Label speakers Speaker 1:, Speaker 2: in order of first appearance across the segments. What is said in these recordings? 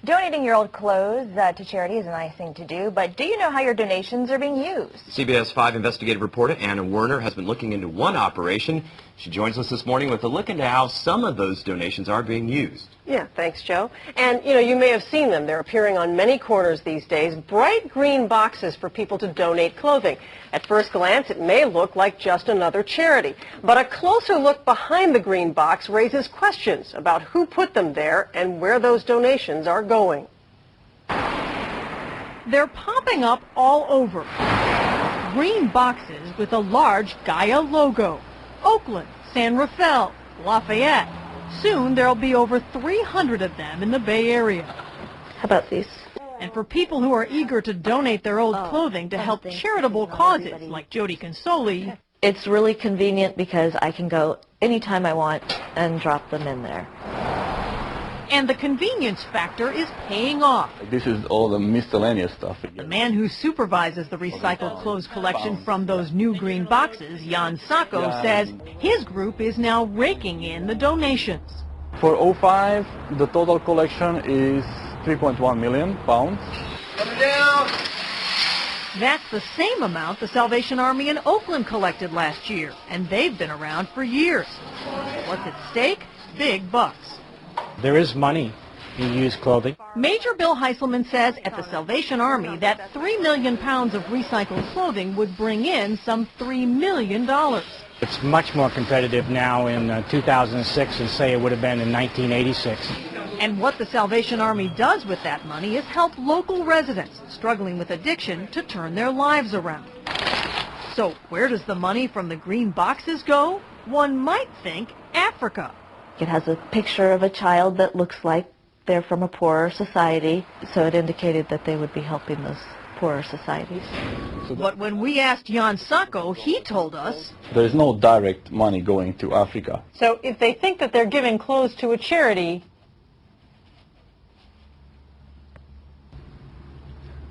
Speaker 1: Donating your old clothes to charity is a nice thing to do, but do you know how your donations are being used?
Speaker 2: CBS 5 investigative reporter Anna Werner has been looking into one operation. She joins us this morning with a look into how some of those donations are being used.
Speaker 3: Yeah, thanks, Joe. And, you may have seen them. They're appearing on many corners these days. Bright green boxes for people to donate clothing. At first glance, it may look like just another charity. But a closer look behind the green box raises questions about who put them there and where those donations are going. They're popping up all over. Green boxes with a large Gaia logo. Oakland, San Rafael, Lafayette. Soon there'll be over 300 of them in the Bay Area.
Speaker 4: How about these?
Speaker 3: And for people who are eager to donate their old clothing to help charitable causes like Jody Consoli.
Speaker 4: It's really convenient because I can go anytime I want and drop them in there.
Speaker 3: And the convenience factor is paying off.
Speaker 5: This is all the miscellaneous stuff.
Speaker 3: The man who supervises the recycled clothes collection from those new green boxes, Jan Sacco, says his group is now raking in the donations.
Speaker 5: For 05, the total collection is 3.1 million pounds.
Speaker 3: That's the same amount the Salvation Army in Oakland collected last year, and they've been around for years. What's at stake? Big bucks.
Speaker 6: There is money in used clothing.
Speaker 3: Major Bill Heisselman says at the Salvation Army that 3 million pounds of recycled clothing would bring in some $3 million.
Speaker 6: It's much more competitive now in 2006 than, say, it would have been in 1986.
Speaker 3: And what the Salvation Army does with that money is help local residents struggling with addiction to turn their lives around. So where does the money from the green boxes go? One might think Africa.
Speaker 4: It has a picture of a child that looks like they're from a poorer society, so it indicated that they would be helping those poorer societies.
Speaker 3: But when we asked Jan Sacco, he told us
Speaker 5: There is no direct money going to Africa.
Speaker 3: So if they think that they're giving clothes to a charity,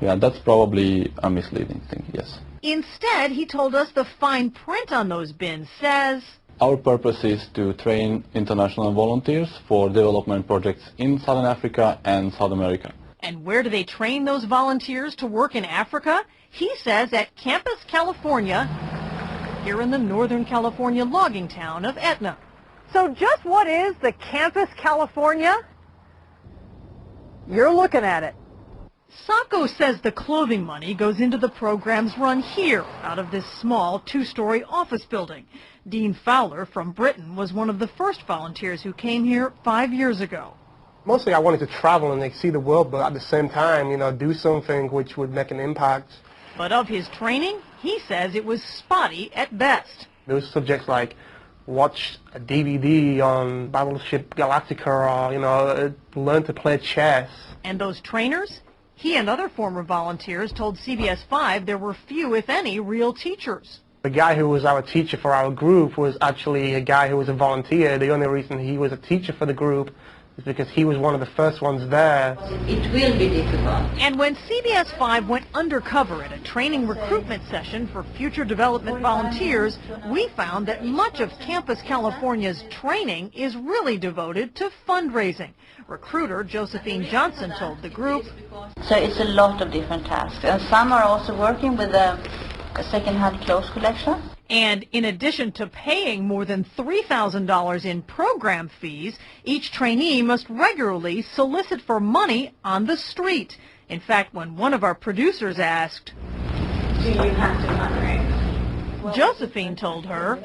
Speaker 5: Yeah, that's probably a misleading thing, yes.
Speaker 3: instead he told us the fine print on those bins says
Speaker 5: Our purpose is to train international volunteers for development projects in Southern Africa and South America.
Speaker 3: And where do they train those volunteers to work in Africa? He says at Campus California, here in the Northern California logging town of Etna. So just what is the Campus California? You're looking at it. Sacco says the clothing money goes into the programs run here out of this small two-story office building. Dean Fowler from Britain was one of the first volunteers who came here 5 years ago.
Speaker 7: Mostly I wanted to travel and see the world, but at the same time, do something which would make an impact.
Speaker 3: But of his training, he says it was spotty at best.
Speaker 7: There was subjects like watch a DVD on Battleship Galactica or, learn to play chess.
Speaker 3: And those trainers? He and other former volunteers told CBS 5 there were few, if any, real teachers.
Speaker 7: The guy who was our teacher for our group was actually a guy who was a volunteer. The only reason he was a teacher for the group is because he was one of the first ones there.
Speaker 8: It will be difficult.
Speaker 3: And when CBS 5 went undercover at a training recruitment session for future development volunteers, we found that much of Campus California's training is really devoted to fundraising. Recruiter Josephine Johnson told the group.
Speaker 8: So it's a lot of different tasks. And some are also working with a second-hand clothes collection.
Speaker 3: And in addition to paying more than $3,000 in program fees, each trainee must regularly solicit for money on the street. In fact, when one of our producers asked,
Speaker 8: Do you have to fundraise?
Speaker 3: Josephine told her,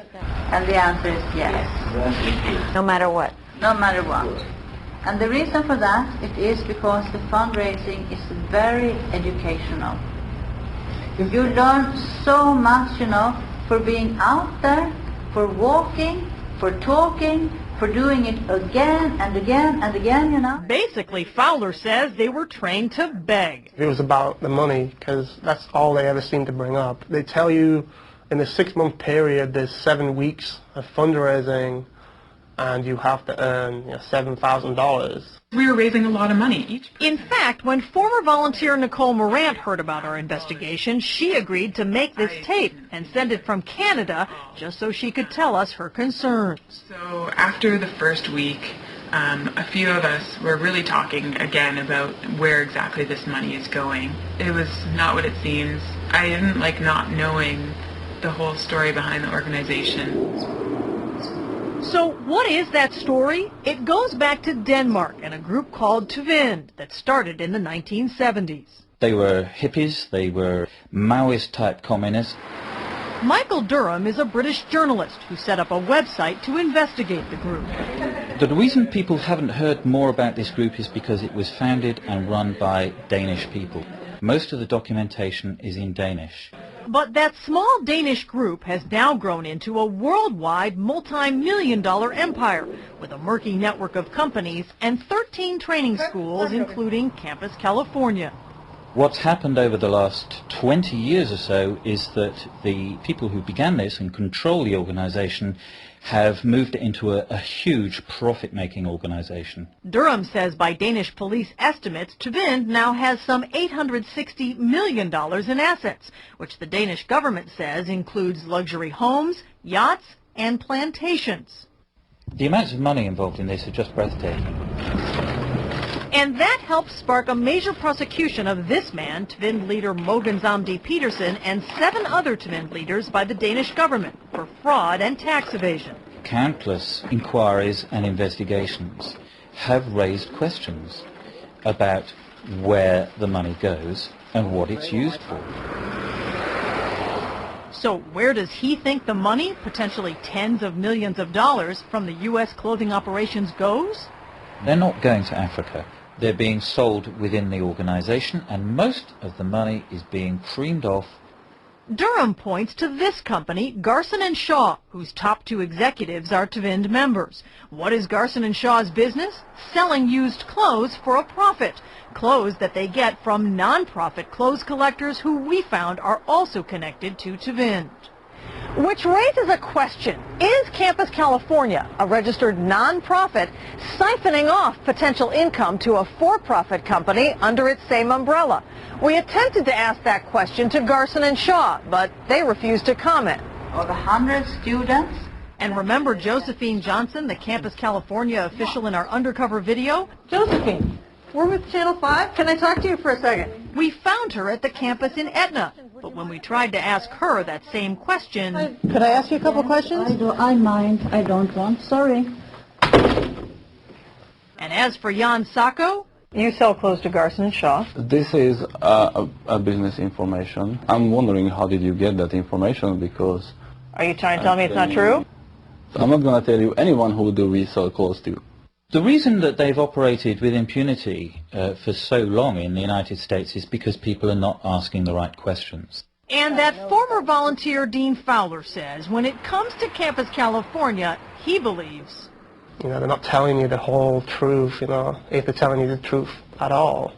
Speaker 8: And the answer is yes.
Speaker 4: No matter what.
Speaker 8: No matter what. And the reason for that, it is because the fundraising is very educational. You learn so much, for being out there, for walking, for talking, for doing it again and again and again,
Speaker 3: Basically, Fowler says they were trained to beg.
Speaker 7: It was about the money, because that's all they ever seem to bring up. They tell you in the 6-month period there's 7 weeks of fundraising, and you have to earn $7,000.
Speaker 9: We were raising a lot of money.
Speaker 3: In fact, when former volunteer Nicole Morant heard about our investigation, she agreed to make this tape and send it from Canada just so she could tell us her concerns.
Speaker 9: So after the first week, a few of us were really talking again about where exactly this money is going. It was not what it seems. I didn't like not knowing the whole story behind the organization.
Speaker 3: So what is that story? It goes back to Denmark and a group called Tvind that started in the 1970s.
Speaker 10: They were hippies, they were Maoist-type communists.
Speaker 3: Michael Durham is a British journalist who set up a website to investigate the group.
Speaker 10: The reason people haven't heard more about this group is because it was founded and run by Danish people. Most of the documentation is in Danish.
Speaker 3: But that small Danish group has now grown into a worldwide multi-million-dollar empire with a murky network of companies and 13 training schools, including Campus California.
Speaker 10: What's happened over the last 20 years or so is that the people who began this and control the organization have moved it into a huge profit-making organization.
Speaker 3: Durham says by Danish police estimates, Tvind now has some $860 million in assets, which the Danish government says includes luxury homes, yachts, and plantations.
Speaker 10: The amounts of money involved in this are just breathtaking.
Speaker 3: And that helped spark a major prosecution of this man, Tvind leader Mogens Amdi Petersen, and 7 other Tvind leaders by the Danish government for fraud and tax evasion.
Speaker 10: Countless inquiries and investigations have raised questions about where the money goes and what it's used for.
Speaker 3: So where does he think the money, potentially tens of millions of dollars, from the U.S. clothing operations goes?
Speaker 10: They're not going to Africa. They're being sold within the organization, and most of the money is being creamed off.
Speaker 3: Durham points to this company, Garson & Shaw, whose top 2 executives are Tvind members. What is Garson & Shaw's business? Selling used clothes for a profit. Clothes that they get from non-profit clothes collectors who we found are also connected to Tvind. Which raises a question. Is Campus California, a registered non-profit, siphoning off potential income to a for-profit company under its same umbrella? We attempted to ask that question to Garson & Shaw, but they refused to comment.
Speaker 8: Over 100 students.
Speaker 3: And remember Josephine Johnson, the Campus California official in our undercover video? Josephine, we're with Channel 5. Can I talk to you for a second? We found her at the campus in Etna. But when we tried to ask her that same question... Could I ask you a couple questions?
Speaker 8: I mind. I don't want. Sorry.
Speaker 3: And as for Jan Sacco, you sell clothes to Garson & Shaw.
Speaker 5: This is a business information. I'm wondering how did you get that information, because...
Speaker 3: Are you trying to tell me it's not true?
Speaker 5: I'm not going to tell you anyone who do we sell clothes to.
Speaker 10: The reason that they've operated with impunity for so long in the United States is because people are not asking the right questions.
Speaker 3: And that former volunteer Dean Fowler says when it comes to Campus California, he believes...
Speaker 7: You know, they're not telling you the whole truth, you know, if they're telling you the truth at all.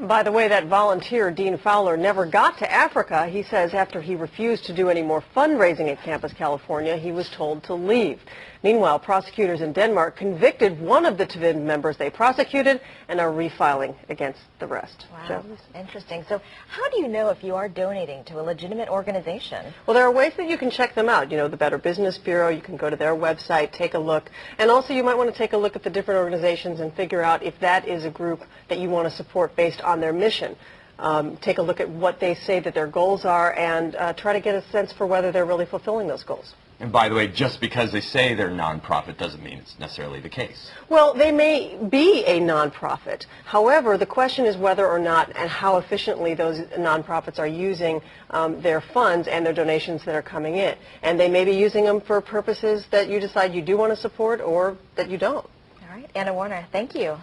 Speaker 3: By the way, that volunteer, Dean Fowler, never got to Africa. He says after he refused to do any more fundraising at Campus California, he was told to leave. Meanwhile, prosecutors in Denmark convicted one of the Tvind members they prosecuted and are refiling against the rest.
Speaker 1: Wow, interesting. So how do you know if you are donating to a legitimate organization?
Speaker 3: Well, there are ways that you can check them out. You know, the Better Business Bureau, you can go to their website, take a look. And also you might want to take a look at the different organizations and figure out if that is a group that you want to support based on their mission. Take a look at what they say that their goals are and try to get a sense for whether they're really fulfilling those goals.
Speaker 2: And by the way, just because they say they're nonprofit doesn't mean it's necessarily the case.
Speaker 3: Well, they may be a nonprofit. However, the question is whether or not and how efficiently those nonprofits are using their funds and their donations that are coming in. And they may be using them for purposes that you decide you do want to support or that you don't.
Speaker 1: All right, Anna Warner, thank you.